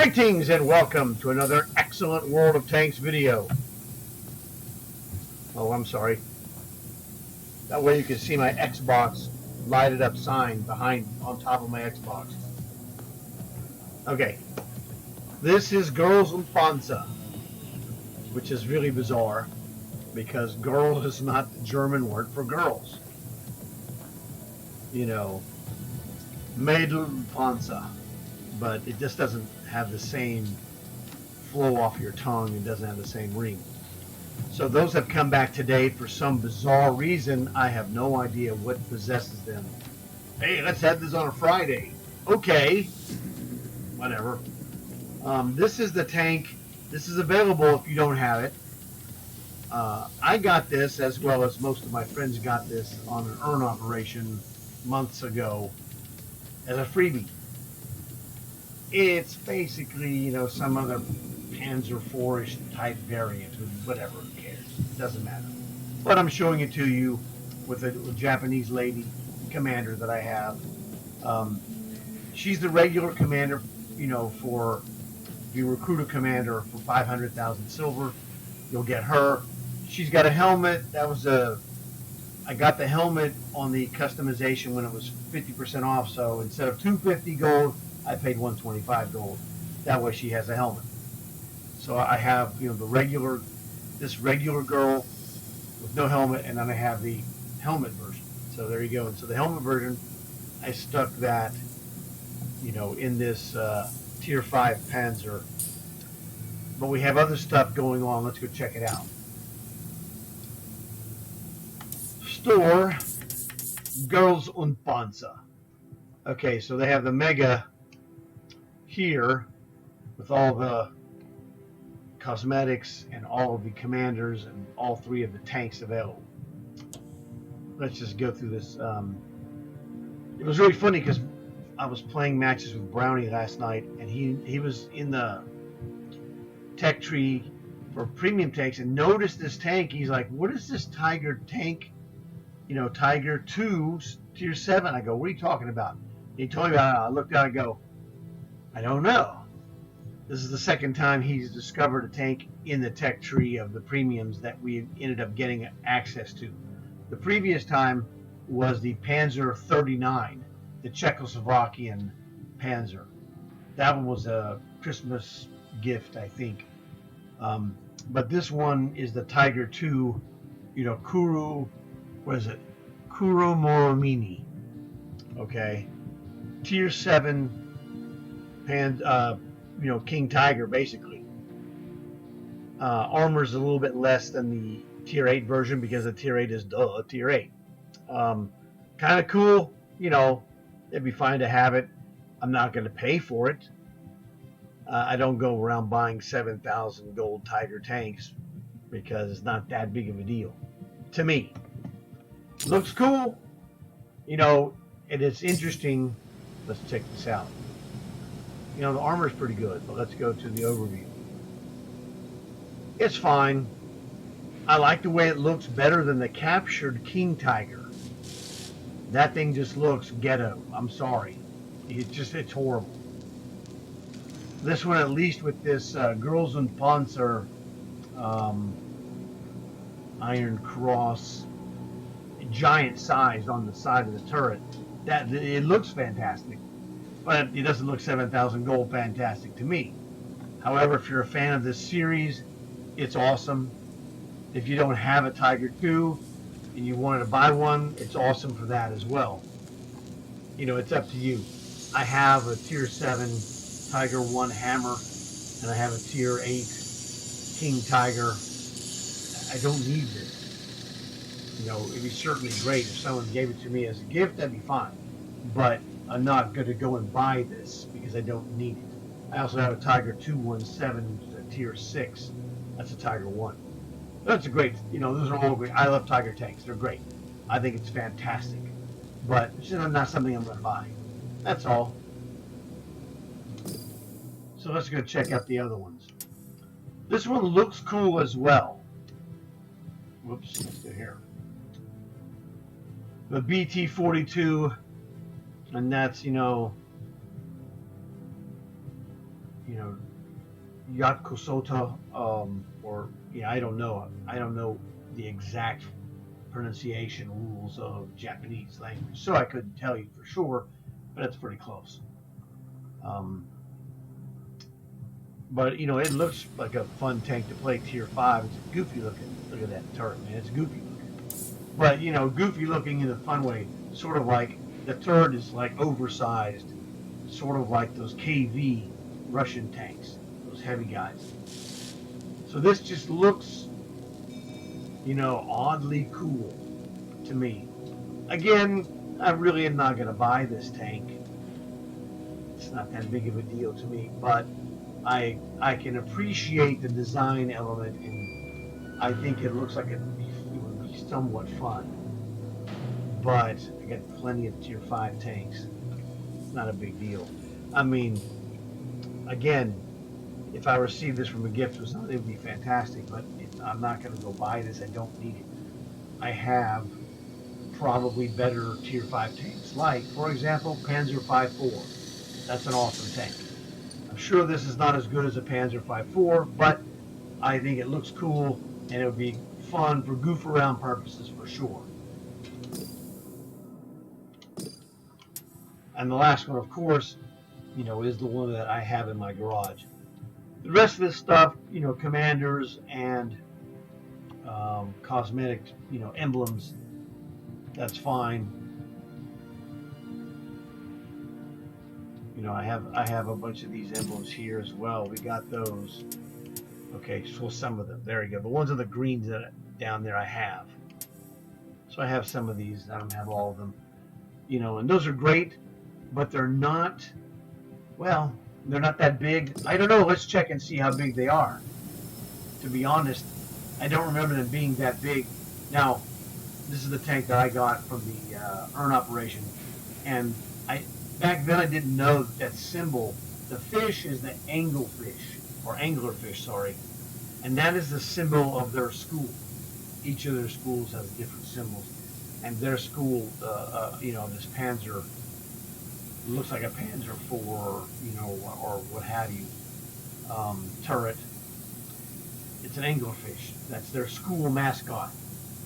Greetings and welcome to another excellent World of Tanks video. Oh, I'm sorry. That way you can see my Xbox lighted up sign on top of my Xbox. Okay, this is Girls und Panzer, which is really bizarre because girl is not the German word for girls. You know, Mädelpanzer, but it just doesn't have the same flow off your tongue. It doesn't have the same ring. So those have come back today for some bizarre reason. I have no idea what possesses them. Hey, let's have this on a Friday. Okay, whatever. This is the tank. This is available if you don't have it. I got this, as well as most of my friends got this, on an earn operation months ago as a freebie. It's basically, you know, some other Panzer IV-ish type variant, whatever, who cares? It doesn't matter. But I'm showing it to you with a Japanese lady commander that I have. She's the regular commander, you know, for if you recruit a commander for 500,000 silver, you'll get her. She's got a helmet. I got the helmet on the customization when it was 50% off, so instead of 250 gold, I paid 125 gold. That way she has a helmet. So I have, you know, this regular girl with no helmet, and then I have the helmet version. So there you go. And so the helmet version, I stuck that, you know, in this tier 5 Panzer. But we have other stuff going on. Let's go check it out. Store Girls und Panzer. Okay, so they have the Mega here with all the cosmetics and all of the commanders and all 3 of the tanks available. Let's just go through this. It was really funny because I was playing matches with Brownie last night, and he was in the tech tree for premium tanks and noticed this tank. He's like, what is this Tiger tank? You know, Tiger 2 tier 7. I go, what are you talking about? He told me about it. I looked out and go, I don't know. This is the second time he's discovered a tank in the tech tree of the premiums that we ended up getting access to. The previous time was the Panzer 39, the Czechoslovakian Panzer. That one was a Christmas gift, I think. But this one is the Tiger 2, you know, Kuro Moromini. Okay. Tier 7 you know, King Tiger, basically. Armor's a little bit less than the tier 8 version because the tier 8 is tier 8. Kind of cool, you know. It'd be fine to have it. I'm not going to pay for it. I don't go around buying 7,000 gold Tiger tanks because it's not that big of a deal to me. Looks cool, you know, and it's interesting. Let's check this out. You know, the armor is pretty good, but let's go to the overview. It's fine. I like the way it looks better than the captured King Tiger. That thing just looks ghetto. I'm sorry. It's horrible. This one, at least with this Girls und Panzer Iron Cross giant size on the side of the turret, that it looks fantastic. But it doesn't look 7,000 gold fantastic to me. However, if you're a fan of this series, it's awesome. If you don't have a Tiger 2 and you wanted to buy one, it's awesome for that as well. You know, it's up to you. I have a tier 7 Tiger 1 Hammer, and I have a tier 8 King Tiger. I don't need this. You know, it'd be certainly great if someone gave it to me as a gift, that'd be fine. But I'm not going to go and buy this because I don't need it. I also have a Tiger 217 tier 6. That's a Tiger 1. That's a great, you know, those are all great. I love Tiger tanks. They're great. I think it's fantastic. But it's just not something I'm going to buy. That's all. So let's go check out the other ones. This one looks cool as well. Whoops, let's go here. The BT-42, and that's, you know, Yakosoto, or yeah, I don't know. I don't know the exact pronunciation rules of Japanese language, so I couldn't tell you for sure, but it's pretty close. Um, but it looks like a fun tank to play tier 5. It's goofy looking. Look at that turret, man. It's goofy looking. But goofy looking in a fun way. Sort of like the turret is like oversized, sort of like those KV Russian tanks, those heavy guys. So this just looks, oddly cool to me. Again, I really am not going to buy this tank. It's not that big of a deal to me, but I can appreciate the design element, and I think it looks like it would be somewhat fun. But I got plenty of tier 5 tanks. It's not a big deal. I mean, again, if I received this from a gift or something, it would be fantastic, but I'm not going to go buy this. I don't need it. I have probably better tier 5 tanks, like, for example, Panzer 5.4. That's an awesome tank. I'm sure this is not as good as a Panzer 5.4, but I think it looks cool, and it would be fun for goof around purposes for sure. And the last one, of course, is the one that I have in my garage. The rest of this stuff, commanders and cosmetic, emblems, that's fine. I have a bunch of these emblems here as well. We got those. Okay, so some of them. There you go. The ones with the greens that down there I have. So I have some of these. I don't have all of them. And those are great, but they're not, well, they're not that big. I don't know. Let's check and see how big they are. To be honest, I don't remember them being that big. Now, this is the tank that I got from the urn operation, and back then I didn't know that symbol. The fish is the anglefish, or anglerfish, sorry, and that is the symbol of their school. Each of their schools has different symbols, and their school, this Panzer, looks like a Panzer IV, or what have you, turret. It's an anglerfish. That's their school mascot.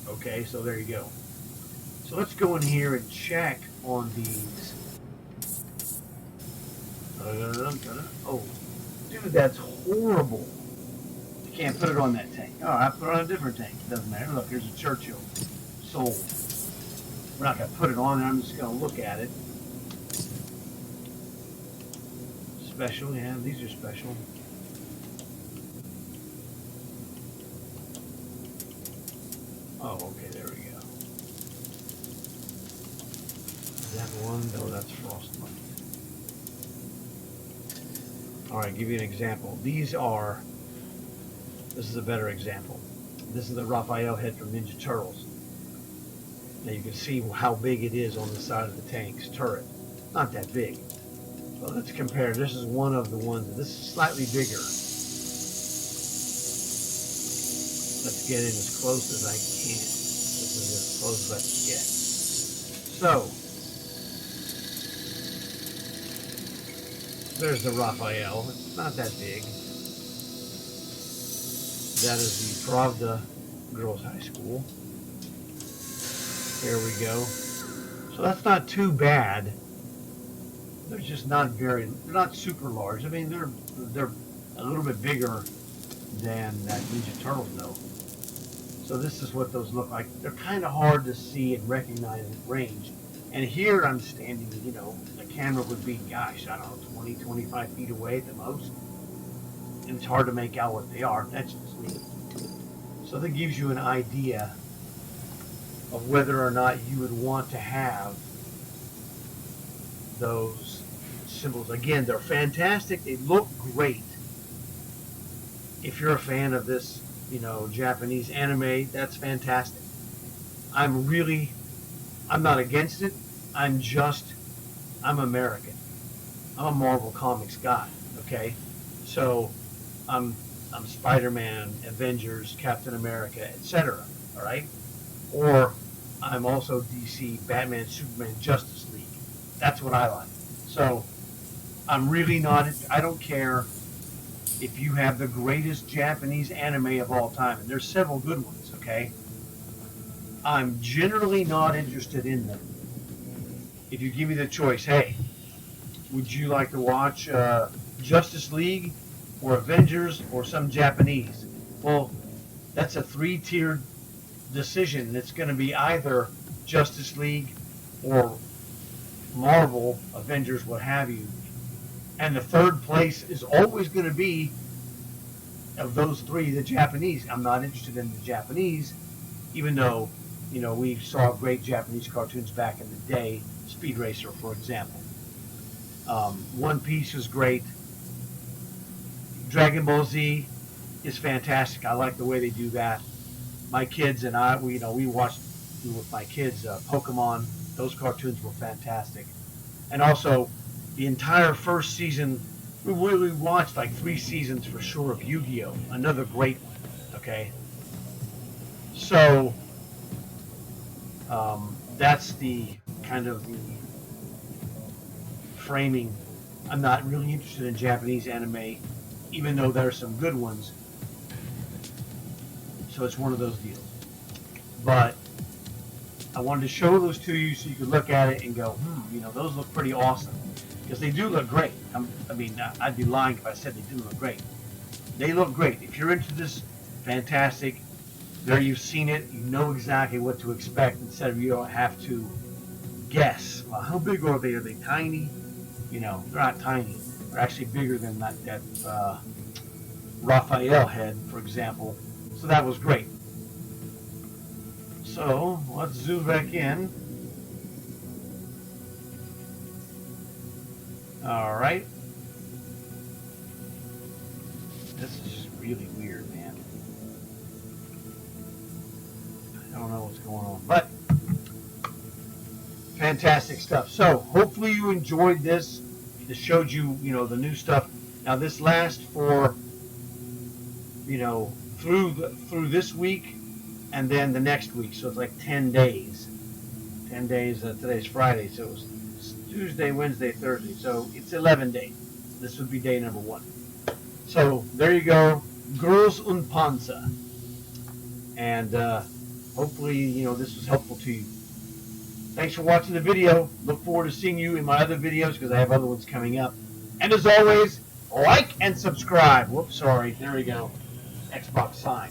Okay, so there you go. So let's go in here and check on these. Oh, dude, that's horrible. You can't put it on that tank. Oh, I put it on a different tank. It doesn't matter. Look, here's a Churchill. Sold. We're not going to put it on there. I'm just going to look at it. Special, yeah, these are special. Oh, okay, there we go. Is that one? No, that's frostbite. Alright, give you an example. This is a better example. This is the Raphael head from Ninja Turtles. Now you can see how big it is on the side of the tank's turret. Not that big. Well, let's compare. This is one of the ones. This is slightly bigger. Let's get in as close as I can. This is as close as I can get. So, there's the Raphael. It's not that big. That is the Pravda Girls High School. There we go. So that's not too bad. They're just they're not super large. I mean, they're a little bit bigger than that Ninja Turtles though. So this is what those look like. They're kind of hard to see and recognize at range. And here I'm standing, the camera would be, gosh, I don't know, 20, 25 feet away at the most. And it's hard to make out what they are. That's just me. So that gives you an idea of whether or not you would want to have those symbols. Again, they're fantastic. They look great. If you're a fan of this, Japanese anime, that's fantastic. I'm not against it. I'm American. I'm a Marvel Comics guy, okay? So I'm Spider-Man, Avengers, Captain America, etc. All right? Or I'm also DC, Batman, Superman, Justice League. That's what I like. So I'm really not. I don't care if you have the greatest Japanese anime of all time, and there's several good ones, okay, I'm generally not interested in them. If you give me the choice, hey, would you like to watch Justice League or Avengers or some Japanese? Well, that's a three-tiered decision. It's going to be either Justice League or Marvel, Avengers, what have you. And the third place is always going to be, of those three, the Japanese. I'm not interested in the Japanese, even though, you know, we saw great Japanese cartoons back in the day. Speed Racer, for example. One Piece was great. Dragon Ball Z is fantastic. I like the way they do that. My kids and I, we watched with my kids Pokemon. Those cartoons were fantastic. And also, the entire first season, we watched like 3 seasons for sure of Yu-Gi-Oh! Another great one, okay? So, that's the kind of the framing. I'm not really interested in Japanese anime, even though there are some good ones. So it's one of those deals. But I wanted to show those to you so you could look at it and go, you know, those look pretty awesome. Because they do look great. I mean, I'd be lying if I said they didn't look great. They look great. If you're into this, fantastic. There you've seen it. You know exactly what to expect instead of you don't have to guess. Well, how big are they? Are they tiny? You know, they're not tiny. They're actually bigger than that Raphael head, for example. So that was great. So let's zoom back in. All right. This is just really weird, man. I don't know what's going on, but fantastic stuff. So hopefully you enjoyed this. This showed you, you know, the new stuff. Now this lasts for, you know, through this week and then the next week. So it's like 10 days. 10 days. Today's Friday, so it was Tuesday, Wednesday, Thursday. So it's 11 days. This would be day number 1. So there you go, Girls und Panzer. And hopefully, you know, this was helpful to you. Thanks for watching the video. Look forward to seeing you in my other videos because I have other ones coming up. And as always, like and subscribe. Whoops, sorry. There we go. Xbox sign.